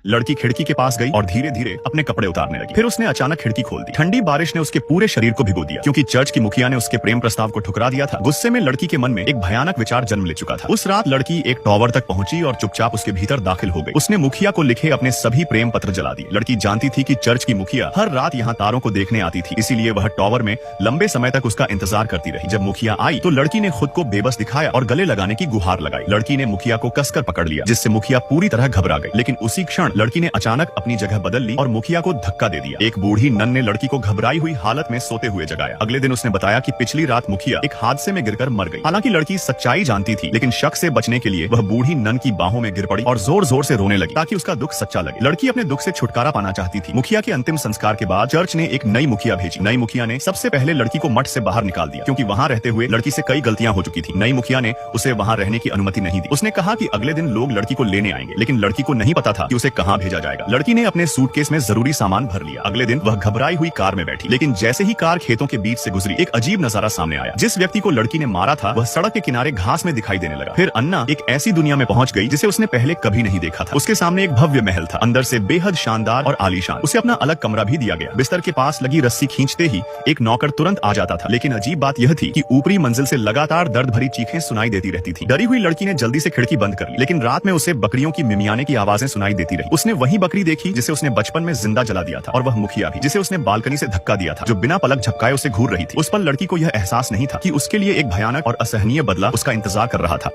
लड़की खिड़की के पास गई और धीरे धीरे अपने कपड़े उतारने लगी। फिर उसने अचानक खिड़की खोल दी। ठंडी बारिश ने उसके पूरे शरीर को भिगो दिया, क्योंकि चर्च की मुखिया ने उसके प्रेम प्रस्ताव को ठुकरा दिया था। गुस्से में लड़की के मन में एक भयानक विचार जन्म ले चुका था। उस रात लड़की एक टॉवर तक पहुंची और चुपचाप उसके भीतर दाखिल हो गई। उसने मुखिया को लिखे अपने सभी प्रेम पत्र जला दिए। लड़की जानती थी कि चर्च की मुखिया हर रात यहाँ तारों को देखने आती थी, इसीलिए वह टॉवर में लंबे समय तक उसका इंतजार करती रही। जब मुखिया आई तो लड़की ने खुद को बेबस दिखाया और गले लगाने की गुहार लगाई। लड़की ने मुखिया को कसकर पकड़ लिया, जिससे मुखिया पूरी तरह घबरा गई। लेकिन उसी क्षण लड़की ने अचानक अपनी जगह बदल ली और मुखिया को धक्का दे दिया। एक बूढ़ी नन ने लड़की को घबराई हुई हालत में सोते हुए जगाया। अगले दिन उसने बताया कि पिछली रात मुखिया एक हादसे में गिरकर मर गई। हालांकि लड़की सच्चाई जानती थी, लेकिन शक से बचने के लिए वह बूढ़ी नन की बाहों में गिर पड़ी और जोर जोर से रोने लगी, ताकि उसका दुख सच्चा लगे। लड़की अपने दुख से छुटकारा पाना चाहती थी। मुखिया के अंतिम संस्कार के बाद चर्च ने एक नई मुखिया भेजी। नई मुखिया ने सबसे पहले लड़की को मठ से बाहर निकाल दिया, क्योंकि वहाँ रहते हुए लड़की से कई गलतियां हो चुकी थी। नई मुखिया ने उसे वहाँ रहने की अनुमति नहीं दी। उसने कहा कि अगले दिन लोग लड़की को लेने आएंगे, लेकिन लड़की को नहीं पता था कि उसे कहाँ भेजा जाएगा। लड़की ने अपने सूटकेस में जरूरी सामान भर लिया। अगले दिन वह घबराई हुई कार में बैठी, लेकिन जैसे ही कार खेतों के बीच से गुजरी, एक अजीब नजारा सामने आया। जिस व्यक्ति को लड़की ने मारा था वह सड़क के किनारे घास में दिखाई देने लगा। फिर अन्ना एक ऐसी दुनिया में पहुंच गई जिसे उसने पहले कभी नहीं देखा था। उसके सामने एक भव्य महल था, अंदर से बेहद शानदार और आलीशान। उसे अपना अलग कमरा भी दिया गया। बिस्तर के पास लगी रस्सी खींचते ही एक नौकर तुरंत आ जाता था। लेकिन अजीब बात यह थी कि ऊपरी मंजिल से लगातार दर्द भरी चीखें सुनाई देती रहती थी। डरी हुई लड़की ने जल्दी से खिड़की बंद कर ली, लेकिन रात में उसे बकरियों की मिमियाने की आवाजें सुनाई देती रही। उसने वही बकरी देखी जिसे उसने बचपन में जिंदा जला दिया था, और वह मुखिया भी, जिसे उसने बालकनी से धक्का दिया था, जो बिना पलक झपकाए उसे घूर रही थी। उस पर लड़की को यह एहसास नहीं था कि उसके लिए एक भयानक और असहनीय बदला उसका इंतजार कर रहा था।